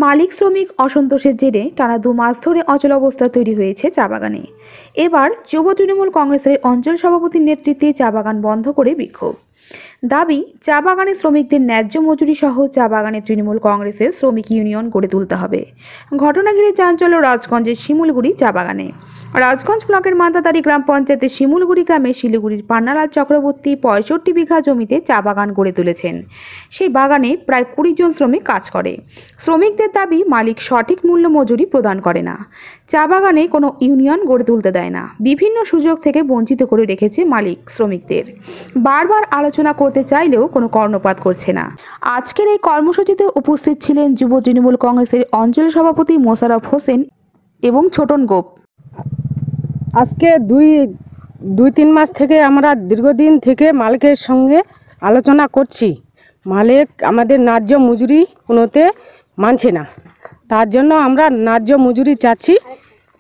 মালিক শ্রমিক অসন্তোষের জেরে টানা 2 মাস ধরে অচলাবস্থা তৈরি হয়েছে চা বাগানে। এবার যুব তৃণমূল কংগ্রেসের অঞ্চল সভাপতির নেতৃত্বে চা বাগান বন্ধ করে বিক্ষোভ। দাবি, চা বাগানের শ্রমিকদের ন্যায্য মজুরি সহ চা বাগানে তৃণমূল কংগ্রেসের শ্রমিক ইউনিয়ন গড়ে তুলতে হবে। ঘটনা ঘিরে চাঞ্চল্য রাজগঞ্জের শিমুলগুড়ি চা বাগানে। রাজগঞ্জ ব্লকের মান্দাতারি গ্রাম পঞ্চায়েতের শিমুলগুড়ি গ্রামে শিলিগুড়ির পান্নালাল চক্রবর্তী 65 বিঘা জমিতে চা বাগান গড়ে তুলেছেন। সেই বাগানে প্রায় 20 জন শ্রমিক কাজ করে। শ্রমিকদের দাবি, মালিক সঠিক মূল্য মজুরি প্রদান করে না, চা বাগানে কোনো ইউনিয়ন গড়ে তুলতে দেয় না, বিভিন্ন সুযোগ থেকে বঞ্চিত করে রেখেছে মালিক শ্রমিকদের। বারবার আলোচনা করতে চাইলেও কোনো কর্ণপাত করছে না। আজকের এই কর্মসূচিতে উপস্থিত ছিলেন যুব তৃণমূল কংগ্রেসের অঞ্চল সভাপতি মোশাররফ হোসেন এবং ছোটন গোপ। আজকে দুই তিন মাস থেকে আমরা দীর্ঘদিন থেকে মালিকের সঙ্গে আলোচনা করছি। মালিক আমাদের ন্যায্য মজুরি কোনোতে মানছে না, তার জন্য আমরা ন্যায্য মজুরি চাচ্ছি।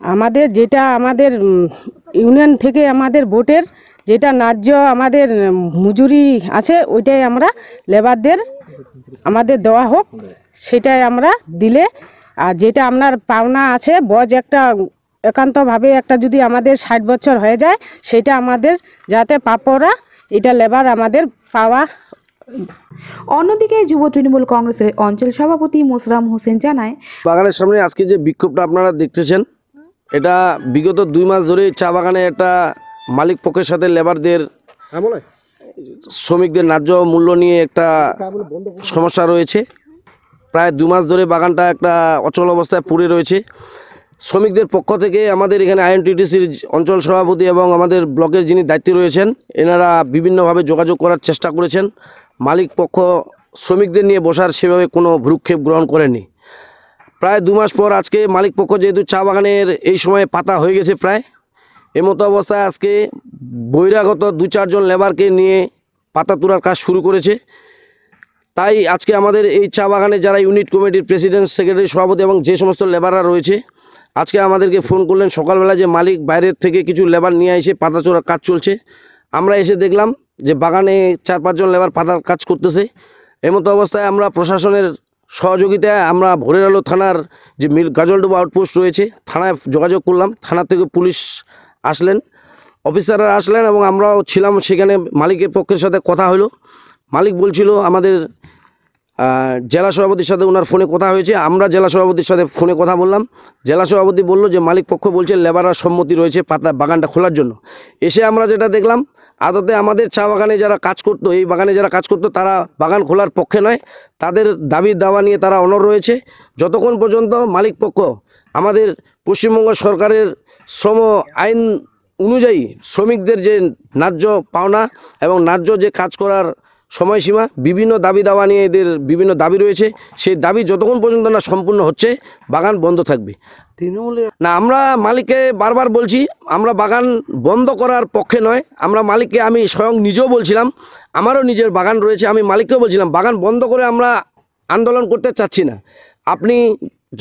আমাদের যেটা আমাদের ইউনিয়ন থেকে আমাদের ভোটের যেটা ন্যায্য আমাদের মজুরি আছে ওইটাই আমরা লেবারদের আমাদের দেওয়া হোক, সেটাই আমরা দিলে। আর যেটা আপনার পাওনা আছে বজ একটা একান্তভাবে একটা যদি আমাদের 60 বছর হয়ে যায় সেটা আমাদের যাতে পাপড়া এটা লেবার আমাদের পাওয়া। অন্যদিকে যুব তৃণমূল কংগ্রেসের অঞ্চল সভাপতি মোশাররফ হোসেন জানায়, বাগানের সামনে আজকে যে বিক্ষোভটা আপনারা দেখতেছেন, এটা বিগত 2 মাস ধরে চা বাগানে একটা মালিক পক্ষের সাথে লেবারদের শ্রমিকদের ন্যায্য মূল্য নিয়ে একটা সমস্যা রয়েছে। প্রায় 2 মাস ধরে বাগানটা একটা অচল অবস্থায় পড়ে রয়েছে। শ্রমিকদের পক্ষ থেকে আমাদের এখানে আইএনটিটিসির অঞ্চল সভাপতি এবং আমাদের ব্লকের যিনি দায়িত্বে রয়েছেন এনারা বিভিন্নভাবে যোগাযোগ করার চেষ্টা করেছেন। মালিক পক্ষ শ্রমিকদের নিয়ে বসার সেভাবে কোনো ভ্রুক্ষেপ গ্রহণ করেনি। প্রায় 2 মাস পর আজকে মালিক পক্ষ যেহেতু চা বাগানের এই সময়ে পাতা হয়ে গেছে প্রায়, এমতো অবস্থায় আজকে বহিরাগত 2-4 জন লেবারকে নিয়ে পাতা তোলার কাজ শুরু করেছে। তাই আজকে আমাদের এই চা বাগানে যারা ইউনিট কমিটির প্রেসিডেন্ট, সেক্রেটারি, সভাপতি এবং যে সমস্ত লেবাররা রয়েছে আজকে আমাদেরকে ফোন করলেন সকালবেলা যে মালিক বাইরের থেকে কিছু লেবার নিয়ে এসে পাতা চোরার কাজ চলছে। আমরা এসে দেখলাম যে বাগানে 4-5 জন লেবার পাতার কাজ করতেছে। এমতো অবস্থায় আমরা প্রশাসনের সহযোগিতায় আমরা ভোরের আলো থানার যে গাজলডোবা আউটপোস্ট রয়েছে থানায় যোগাযোগ করলাম। থানা থেকে পুলিশ আসলেন, অফিসাররা আসলেন এবং আমরাও ছিলাম সেখানে। মালিকের পক্ষের সাথে কথা হলো। মালিক বলছিল আমাদের জেলা সভাপতির সাথে ওনার ফোনে কথা হয়েছে। আমরা জেলা সভাপতির সাথে ফোনে কথা বললাম। জেলা সভাপতি বলল যে মালিক পক্ষ বলছে লেবাররা সম্মতি রয়েছে পাতা বাগানটা খোলার জন্য। এসে আমরা যেটা দেখলাম আদতে আমাদের চা বাগানে যারা কাজ করতো, এই বাগানে যারা কাজ করতো তারা বাগান খোলার পক্ষে নয়, তাদের দাবি দাওয়া নিয়ে তারা অনড় রয়েছে। যতক্ষণ পর্যন্ত মালিক পক্ষ আমাদের পশ্চিমবঙ্গ সরকারের শ্রম আইন অনুযায়ী শ্রমিকদের যে ন্যায্য পাওনা এবং ন্যায্য যে কাজ করার সময়সীমা, বিভিন্ন দাবি দাওয়া নিয়ে এদের বিভিন্ন দাবি রয়েছে, সেই দাবি যতক্ষণ পর্যন্ত না সম্পূর্ণ হচ্ছে বাগান বন্ধ থাকবে। না, আমরা মালিককে বারবার বলছি আমরা বাগান বন্ধ করার পক্ষে নয়। আমরা মালিককে, আমি স্বয়ং নিজেও বলছিলাম, আমারও নিজের বাগান রয়েছে, আমি মালিককেও বলছিলাম বাগান বন্ধ করে আমরা আন্দোলন করতে চাচ্ছি না। আপনি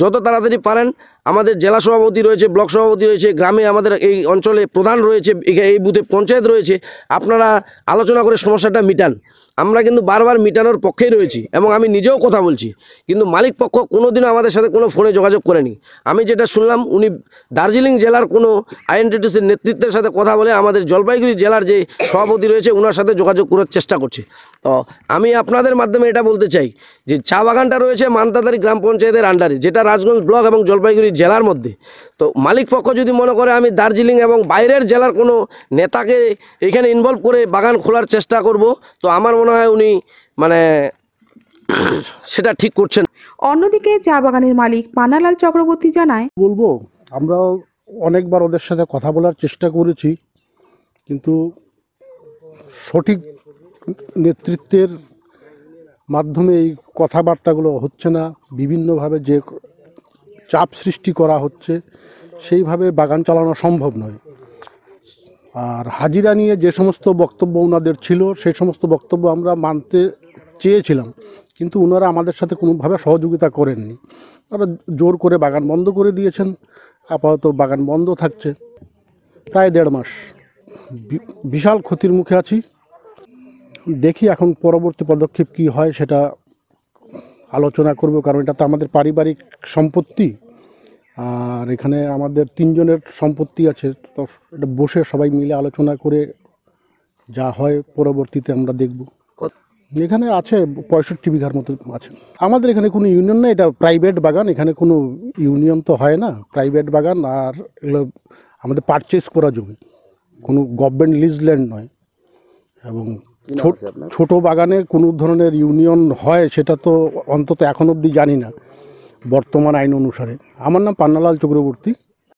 যত তাড়াতাড়ি পারেন, আমাদের জেলা সভাপতি রয়েছে, ব্লক সভাপতি রয়েছে, গ্রামে আমাদের এই অঞ্চলে প্রধান রয়েছে, এই বুথে পঞ্চায়েত রয়েছে, আপনারা আলোচনা করে সমস্যাটা মিটান। আমরা কিন্তু বারবার মিটানোর পক্ষেই রয়েছি এবং আমি নিজেও কথা বলছি, কিন্তু মালিক পক্ষ কোনোদিনও আমাদের সাথে কোনো ফোনে যোগাযোগ করেনি। আমি যেটা শুনলাম উনি দার্জিলিং জেলার কোনো আইএনটিটিসির নেতৃত্বের সাথে কথা বলে আমাদের জলপাইগুড়ি জেলার যে সভাপতি রয়েছে ওনার সাথে যোগাযোগ করার চেষ্টা করছে। তো আমি আপনাদের মাধ্যমে এটা বলতে চাই যে চা বাগানটা রয়েছে মান্দাতারি গ্রাম পঞ্চায়েতের আন্ডারে, যেটা রাজগঞ্জ ব্লক এবং জলপাইগুড়ি জেলার মধ্যে। তো মালিক পক্ষ যদি মনে করে আমি দার্জিলিং এবং বাইরের জেলার কোনো নেতাকে এখানে ইনভলভ করে বাগান খোলার চেষ্টা করব, তো আমার মনে হয় উনি সেটা ঠিক করছেন। অন্যদিকে চা বাগানের মালিক পান্নালাল চক্রবর্তী জানায়, বলবো আমরা অনেকবার ওদের সাথে কথা বলার চেষ্টা করেছি, কিন্তু সঠিক নেতৃত্বের মাধ্যমে এই কথাবার্তাগুলো হচ্ছে না। বিভিন্নভাবে যে চাপ সৃষ্টি করা হচ্ছে সেইভাবে বাগান চালানো সম্ভব নয়। আর হাজিরা নিয়ে যে সমস্ত বক্তব্য ওনাদের ছিল সেই সমস্ত বক্তব্য আমরা মানতে চেয়েছিলাম, কিন্তু ওনারা আমাদের সাথে কোনোভাবে সহযোগিতা করেননি। ওরা জোর করে বাগান বন্ধ করে দিয়েছেন। আপাতত বাগান বন্ধ থাকছে প্রায় 1.5 মাস। বিশাল ক্ষতির মুখে আছি। দেখি এখন পরবর্তী পদক্ষেপ কি হয় সেটা আলোচনা করব, কারণ এটা তো আমাদের পারিবারিক সম্পত্তি, আর এখানে আমাদের 3 জনের সম্পত্তি আছে। তো এটা বসে সবাই মিলে আলোচনা করে যা হয় পরবর্তীতে আমরা দেখব। এখানে আছে 65 বিঘার মতো আছে। আমাদের এখানে কোনো ইউনিয়ন না, এটা প্রাইভেট বাগান, এখানে কোনো ইউনিয়ন তো হয় না, প্রাইভেট বাগান। আর এগুলো আমাদের পারচেস করা জমি, কোনো গভর্নমেন্ট লিজ ল্যান্ড নয়। এবং ছোট বাগানে কোনো ধরনের ইউনিয়ন হয় সেটা তো অন্তত এখন অবধি জানি না বর্তমান আইন অনুসারে। আমার নাম পান্নালাল চক্রবর্তী।